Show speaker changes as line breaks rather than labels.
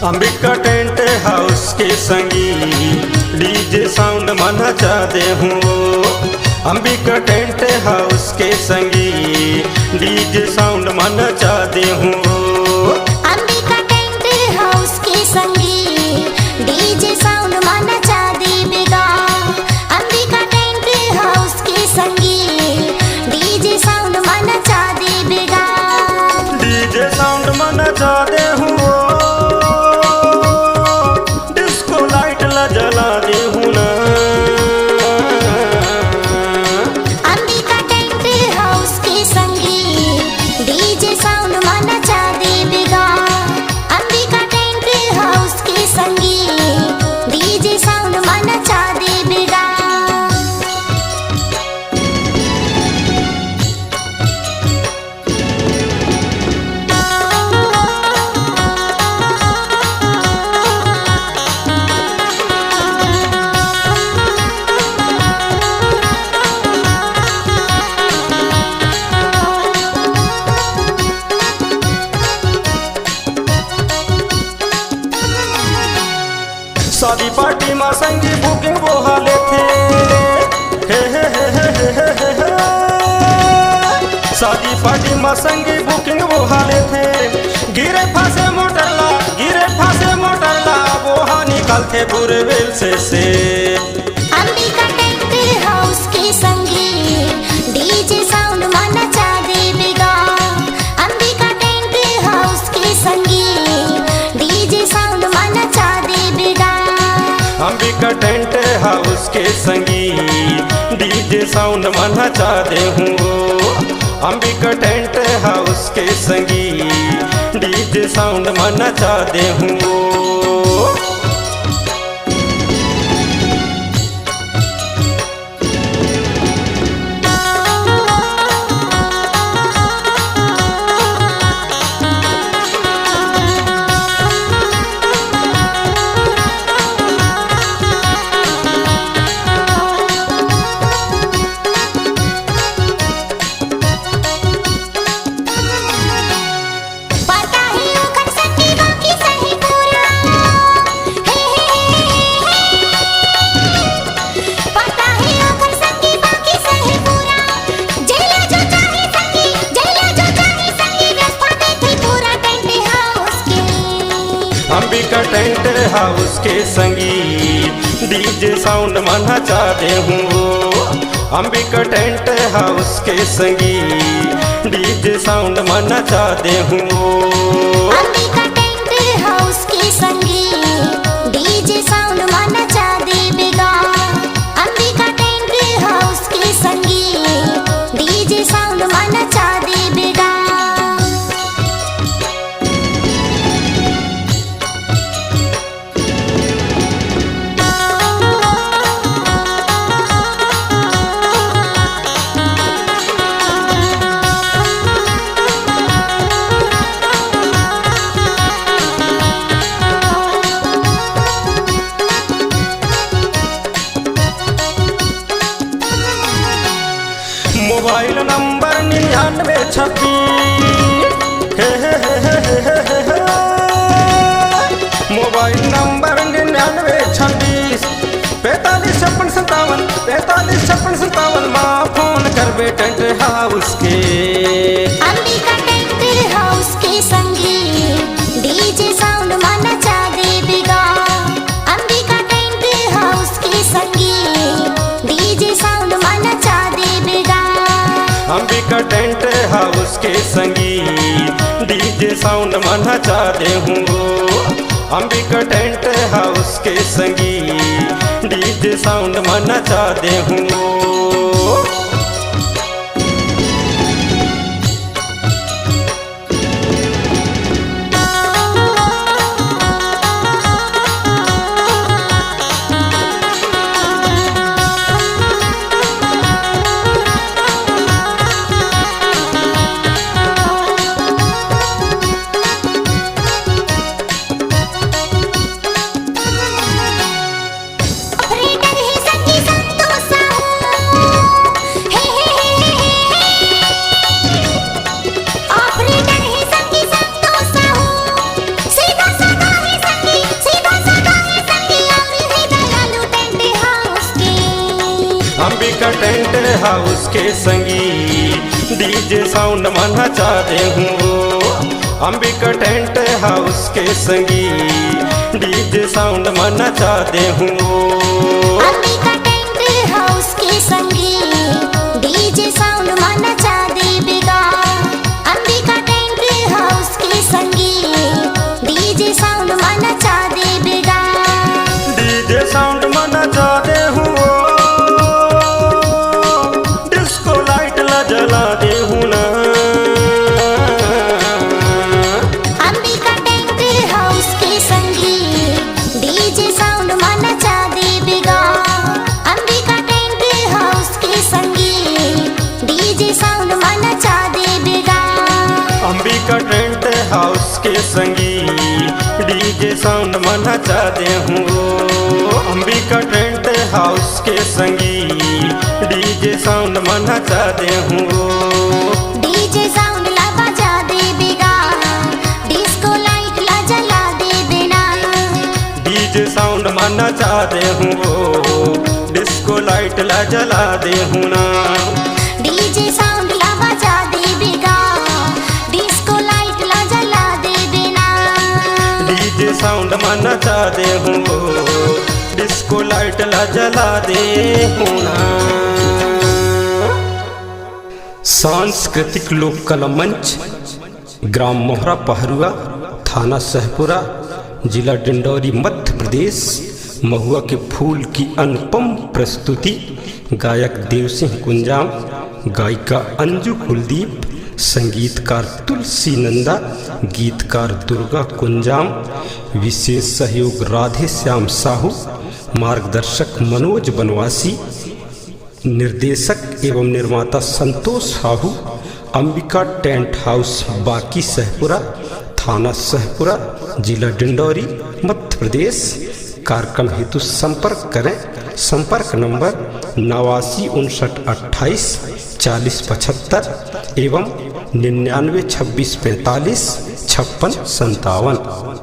Ambika tent house के संगी DJ sound मना चाहते हूँ। अंबिका टेंट हाउस के संगी डीजे साउंड मना चाहते हूँ।
अंबिका टेंट हाउस के संगी डीजे साउंड मना चाहते बेगा। अंबिका टेंट हाउस के संगी डीजे साउंड मना चाहते बेगा।
डीजे साउंड मना चाहते हूँ। जला दे हूँ ना।
अंबिका टेंट हाउस के संगी डीजे साउंड मना चाहते बेगा। अंबिका टेंट हाउस के संगी डीजे साउंड मना चाहते बेगा।
शादी पार्टी में संगी बुकिंग वो हाले थे। शादी पार्टी में संगी बुकिंग वो हाले थे। गिरे फांसे मोटरला वो हाँ निकलते बुरे वेल से।
अंबिका टेंट हाउस के संगी डीजे साउंड मना चाहते बेगा। अंबिका टेंट हाउस के संगी डीजे साउंड मना चाहते बेगा।
अंबिका टेंट हाउस के संगी डीजे साउंड मना चाहते हूँ। अंबिका टेंट हाउस के संगी डीजे साउंड मना चाहते हूँ। अंबिका टेंट हाउस के संगी डीजे साउंड मना चाहते हूँ। अंबिका टेंट हाउस के संगी डीजे साउंड मना चाहते हूँ।
अंबिका टेंट हाउस के संगी डीजे साउंड मना चाहते बेगा। अंबिका टेंट हाउस के संगी डीजे साउंड मना चाहते बेगा।
मोबाइल नंबर 9926 मोबाइल नंबर 9926 455657 माँ फोन करबे टेंट हाउस के।
अंबिका टेंट हाउस के संगी डीजे साउंड मना चाहते बेगा। अंबिका टेंट हाउस के संगी डीजे साउंड मना चाहते बेगा।
अंबिका टेंट हाउस के संगी डीजे साउंड मना चाहते हूँ। अंबिका टेंट हाउस के संगी डीजे साउंड मना चाहते हूँ।
ऑपरेटर है संगी संतोष साहू।
हाउस के संगी डीजे साउंड में नचा दे हूँ। अंबिका टेंट हाउस के संगी डीजे साउंड में नचा दे हूँ।
अंबिका टेंट हाउस के संगी डीजे साउंड में नचा देवेगा। अंबिका टेंट हाउस के संगी डीजे साउंड में नचा देवेगा।
डीजे साउंड में नचा दे हूँ। डिस्को लाइट ला जला दे हूँ ना।
अंबिका टेंट हाउस के संगी डीजे साउंड में नचा देवेगा। अंबिका टेंट हाउस के संगी डीजे साउंड में नचा देवेगा।
अंबिका टेंट हाउस के संगी डीजे साउंड में नचा दे हूँ। अंबिका टेंट हाउस के संगी डीजे साउंड में नचा दे हूँ।
डीजे साउंड ला बजा देवेगा। डिस्को लाइट ला जला देवेना।
डीजे साउंड में नचा दे हूँ। डिस्को लाइट ला जला दे हूँ ना।
डीजे साउंड ला बजा देवेगा। डिस्को लाइट ला जला देवेना।
डीजे साउंड में नचा दे हूँ। डिस्को लाइट ला जला दे हूँ ना। सांस्कृतिक लोक कला मंच, ग्राम मोहरा पहरुआ, थाना सहपुरा, जिला डिंडौरी, मध्य प्रदेश। महुआ के फूल की अनुपम प्रस्तुति। गायक देवसिंह कुंजाम, गायिका अंजू कुलदीप, संगीतकार तुलसी नंदा, गीतकार दुर्गा कुंजाम। विशेष सहयोग राधे श्याम साहू, मार्गदर्शक मनोज बनवासी, निर्देशक एवं निर्माता संतोष साहू। अंबिका टेंट हाउस, बाकी सहपुरा, थाना सहपुरा, जिला डिंडौरी, मध्य प्रदेश। कार्यक्रम हेतु संपर्क करें। संपर्क नंबर 89 59 28 40 75 एवं 99 26 45 56 57।